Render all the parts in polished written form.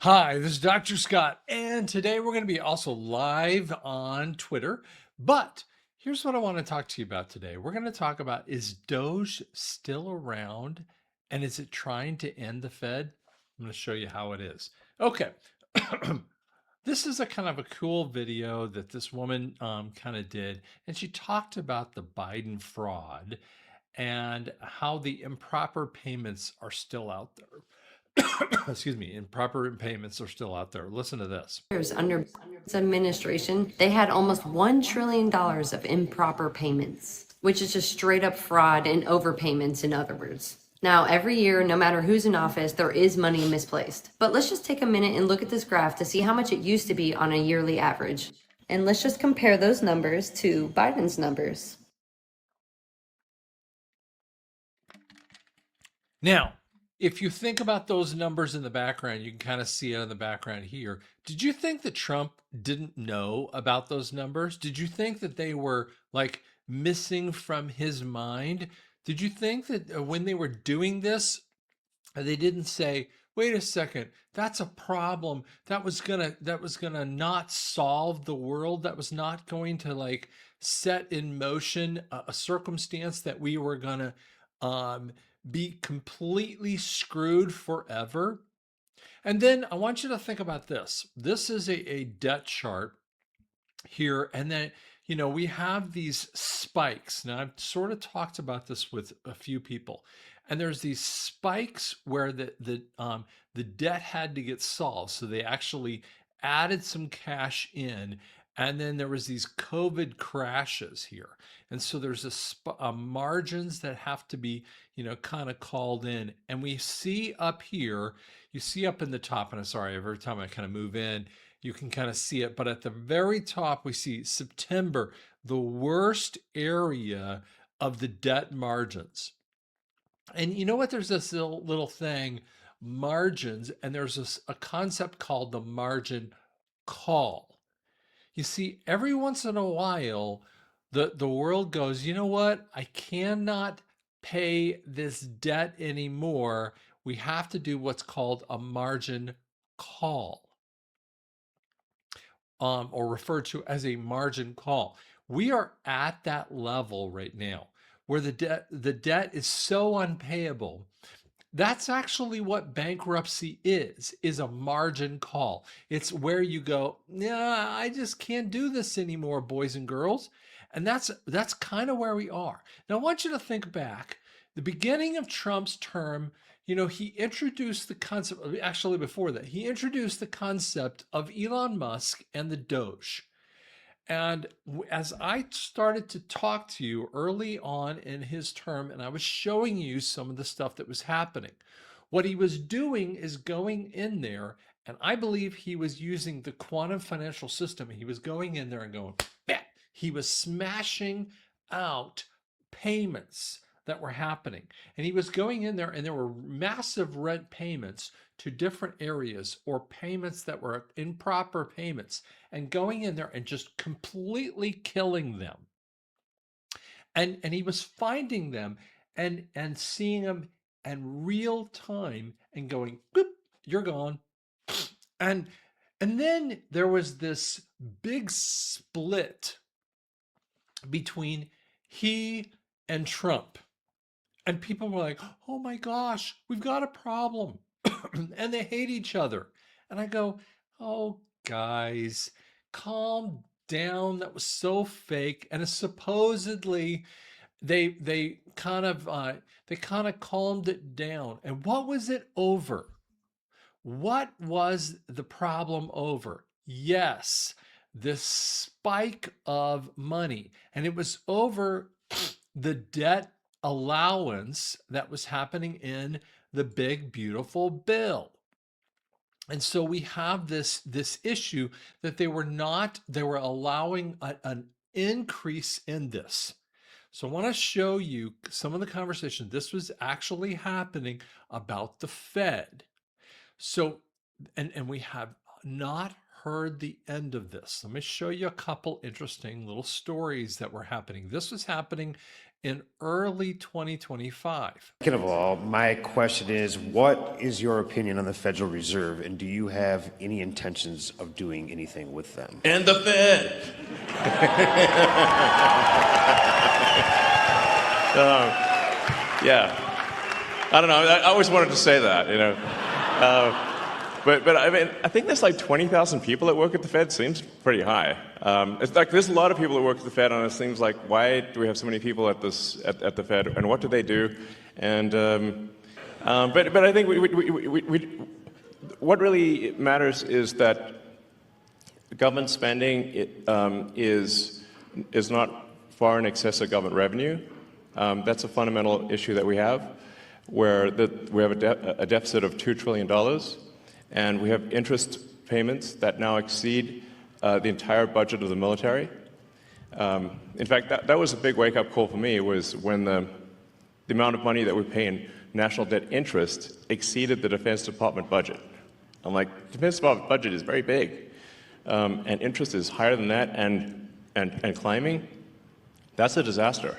Hi, this is Dr. Scott, and today we're going to be also live on Twitter. But here's what I want to talk to you about today. We're going to talk about, is Doge still around and is it trying to end the Fed? I'm going to show you how it is. Okay. This is a kind of a cool video that this woman kind of did, and she talked about the Biden fraud and how the improper payments are still out there. Excuse me, improper payments are still out there. Listen to this. Years under Biden's administration, they had almost $1 trillion of improper payments, which is just straight up fraud and overpayments, in other words. Now, every year, no matter who's in office, there is money misplaced. But let's just take a minute and look at this graph to see how much it used to be on a yearly average. And let's just compare those numbers to Biden's numbers. Now, if you think about those numbers in the background, you can kind of see it in the background here. Did you think that Trump didn't know about those numbers? Did you think that they were like missing from his mind? Did you think that when they were doing this, they didn't say, wait a second, that's a problem that was gonna not solve the world, that was not going to like set in motion a circumstance that we were gonna um be completely screwed forever? And then I want you to think about this. This is a debt chart here. And then, we have these spikes. Now, I've sort of talked about this with a few people. And there's these spikes where the debt had to get solved. So they actually added some cash in. And then there was these COVID crashes here. And so there's margins that have to be, kind of called in. And we see up here, you see up in the top, and I'm sorry, every time I kind of move in, you can kind of see it. But at the very top, we see September, the worst area of the debt margins. And you know what? There's this little thing, margins, and there's a concept called the margin call. You see, every once in a while, the world goes, you know what? I cannot pay this debt anymore. We have to do what's called a margin call, or referred to as a margin call. We are at that level right now where the debt is so unpayable. That's actually what bankruptcy is a margin call. It's where you go, yeah, I just can't do this anymore, boys and girls. And that's kind of where we are. Now I want you to think back. The beginning of Trump's term, he introduced the concept, actually before that, he introduced the concept of Elon Musk and the Doge. And as I started to talk to you early on in his term, and I was showing you some of the stuff that was happening, what he was doing is going in there, and I believe he was using the quantum financial system. He was going in there and going, bam! He was smashing out payments that were happening. And he was going in there, and there were massive rent payments to different areas, or payments that were improper payments, and going in there and just completely killing them. And he was finding them and seeing them in real time and going, boop, you're gone. And and then there was this big split between he and Trump. And people were like, oh my gosh, we've got a problem. And they hate each other. And I go, oh, guys, calm down. That was so fake. And supposedly they kind of calmed it down. And what was it over? What was the problem over? Yes, this spike of money. And it was over the debt allowance that was happening in the big beautiful bill. And so we have this issue that they were allowing an increase in this. So I want to show you some of the conversation. This was actually happening about the Fed. So, and we have not heard the end of this. Let me show you a couple interesting little stories that were happening. This was happening in early 2025. Second of all, my question is, what is your opinion on the Federal Reserve, and do you have any intentions of doing anything with them? And the Fed. Yeah. I don't know. I always wanted to say that, you know. But I mean, I think there's like 20,000 people that work at the Fed. Seems pretty high. It's like there's a lot of people that work at the Fed, and it seems like, why do we have so many people at the Fed, and what do they do? And but I think what really matters is that government spending is not far in excess of government revenue. That's a fundamental issue that we have, where we have a deficit of $2 trillion. And we have interest payments that now exceed the entire budget of the military. In fact, that was a big wake-up call for me, was when the amount of money that we pay in national debt interest exceeded the Defense Department budget. I'm like, Defense Department budget is very big, and interest is higher than that and climbing. That's a disaster.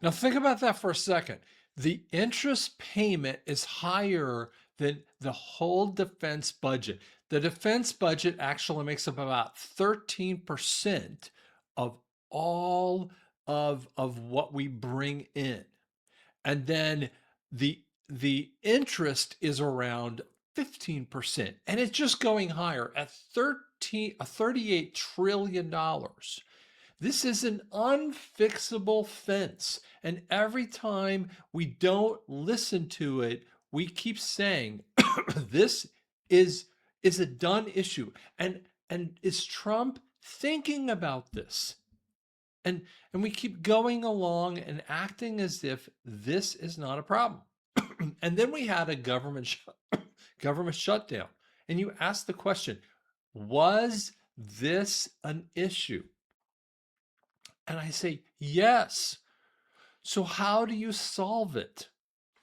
Now think about that for a second. The interest payment is higher than the whole defense budget. The defense budget actually makes up about 13% of all of what we bring in. And then the interest is around 15%, and it's just going higher at $38 trillion. This is an unfixable fence. And every time we don't listen to it, we keep saying this is a done issue. And is Trump thinking about this? And we keep going along and acting as if this is not a problem. And then we had a government shutdown. And you ask the question, was this an issue? And I say, yes. So how do you solve it?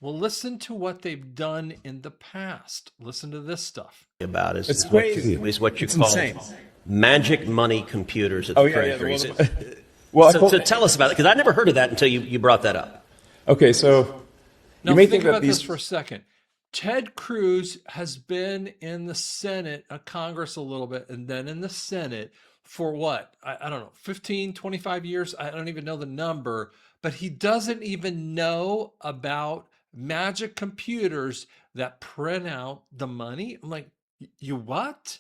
Well, listen to what they've done in the past. Listen to this stuff. About is It's what crazy. is what you It's call insane. magic money computers at the treasuries. Well, So tell us about it, because I never heard of that until you brought that up. okay, so Now you may think think that about these this for a second. Ted Cruz has been in the Senate, Congress a little bit, and then in the Senate for what? I don't know, 15, 25 years? I don't even know the number, but he doesn't even know about magic computers that print out the money. I'm like, you what?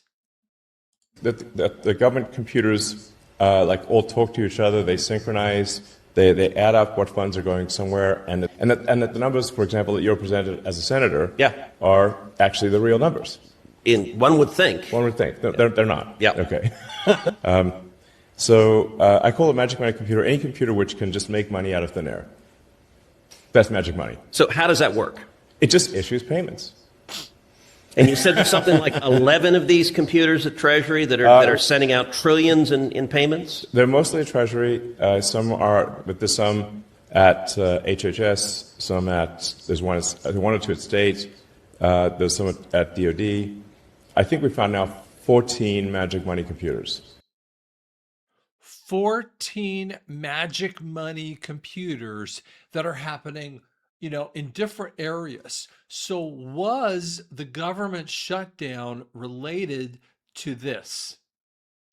that the government computers like all talk to each other, they synchronize, they add up what funds are going somewhere, and that the numbers, for example, that you're presented as a senator, Yeah. are actually the real numbers. One would think. One would think. No, they're not. Yeah. Okay. So I call a magic money computer any computer which can just make money out of thin air. That's magic money. So how does that work? It just issues payments. And you said there's something like 11 of these computers at Treasury that are sending out trillions in payments? They're mostly at Treasury. Some are, but there's some at HHS. Some there's one or two at State. There's some at DOD. I think we found now 14 magic money computers. 14 magic money computers that are happening, in different areas. So was the government shutdown related to this?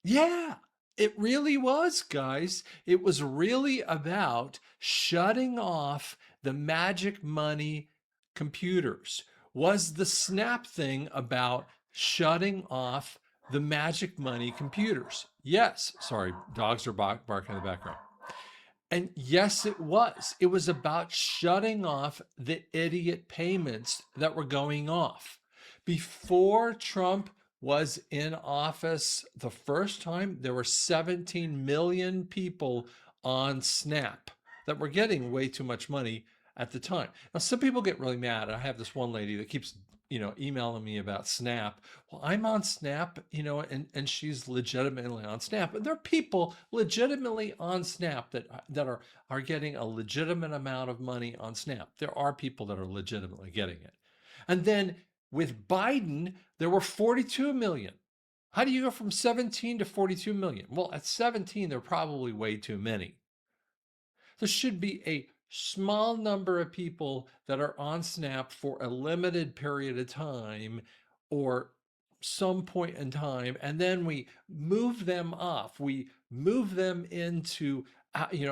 Yeah, it really was, guys. It was really about shutting off the magic money computers. Was the SNAP thing about shutting off the magic money computers? Yes. Sorry, dogs are barking in the background. And yes, it was. It was about shutting off the idiot payments that were going off. Before Trump was in office the first time, there were 17 million people on SNAP that were getting way too much money at the time. Now, some people get really mad. I have this one lady that keeps emailing me about SNAP. Well, I'm on SNAP, and she's legitimately on SNAP. And there are people legitimately on SNAP that are getting a legitimate amount of money on SNAP. There are people that are legitimately getting it. And then with Biden, there were 42 million How do you go from 17 to 42 million? Well, at 17, they're probably way too many. There should be a small number of people that are on SNAP for a limited period of time or some point in time, and then we move them off. We move them into,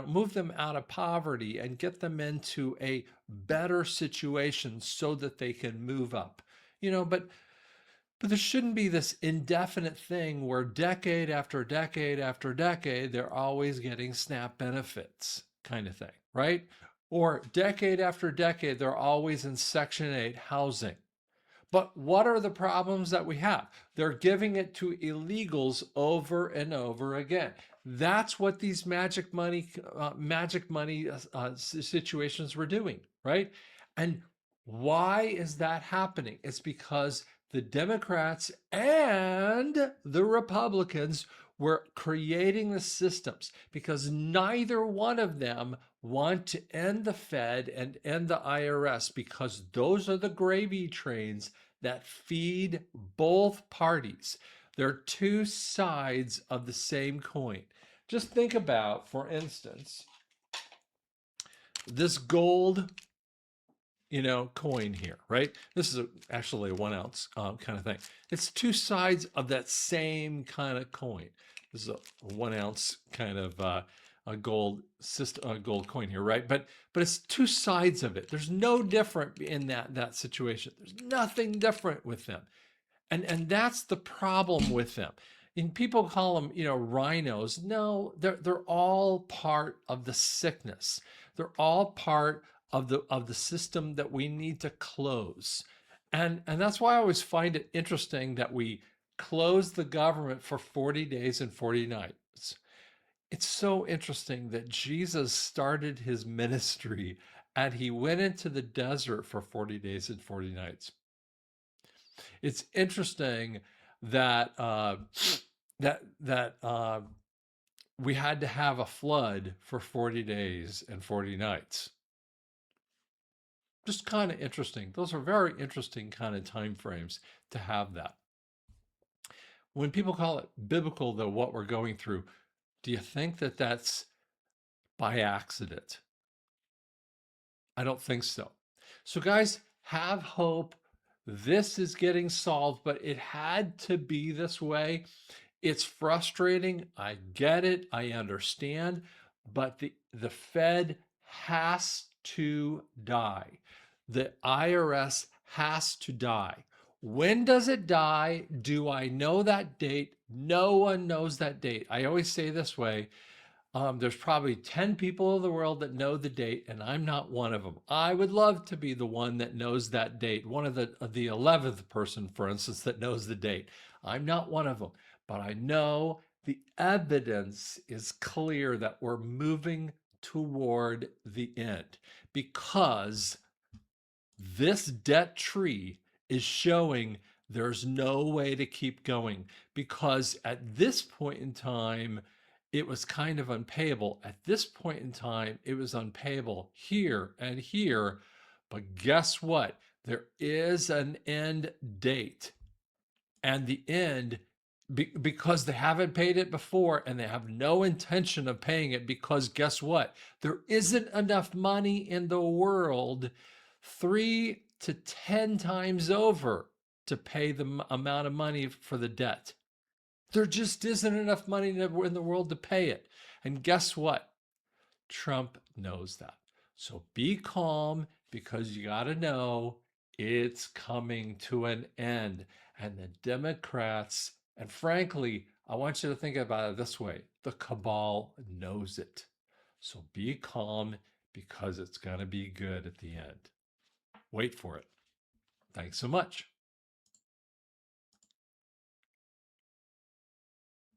move them out of poverty and get them into a better situation so that they can move up. But there shouldn't be this indefinite thing where decade after decade after decade, they're always getting SNAP benefits kind of thing, right? Or decade after decade, they're always in Section 8 housing. But what are the problems that we have? They're giving it to illegals over and over again. That's what these magic money situations were doing, right? And why is that happening? It's because the Democrats and the Republicans were creating the systems because neither one of them want to end the Fed and end the IRS because those are the gravy trains that feed both parties. They're two sides of the same coin. Just think about, for instance, this gold coin here, right? This is actually a 1 ounce kind of thing. It's two sides of that same kind of coin. This is a 1 ounce kind of a gold coin here, right? But it's two sides of it. There's no different in that situation. There's nothing different with them, and that's the problem with them. And people call them, rhinos. No, they're all part of the sickness. They're all part of the system that we need to close. And that's why I always find it interesting that we close the government for 40 days and 40 nights. It's so interesting that Jesus started his ministry and he went into the desert for 40 days and 40 nights. It's interesting that we had to have a flood for 40 days and 40 nights. Just kind of interesting. Those are very interesting kind of time frames to have that. When people call it biblical, though, what we're going through, do you think that that's by accident? I don't think so. So, guys, have hope. This is getting solved, but it had to be this way. It's frustrating. I get it. I understand. But the Fed has to die. The IRS has to die. When does it die? Do I know that date? No one knows that date. I always say this way. There's probably 10 people in the world that know the date, and I'm not one of them. I would love to be the one that knows that date, one of the 11th person, for instance, that knows the date. I'm not one of them, but I know the evidence is clear that we're moving toward the end because this debt tree is showing there's no way to keep going because at this point in time, it was kind of unpayable. At this point in time, it was unpayable here and here. But guess what? There is an end date. And the end, because they haven't paid it before and they have no intention of paying it, because guess what? There isn't enough money in the world 3 to 10 times over to pay the amount of money for the debt. There just isn't enough money in the world to pay it. And guess what? Trump knows that. So be calm because you got to know it's coming to an end. And the Democrats, and frankly, I want you to think about it this way. The cabal knows it. So be calm because it's going to be good at the end. Wait for it. Thanks so much.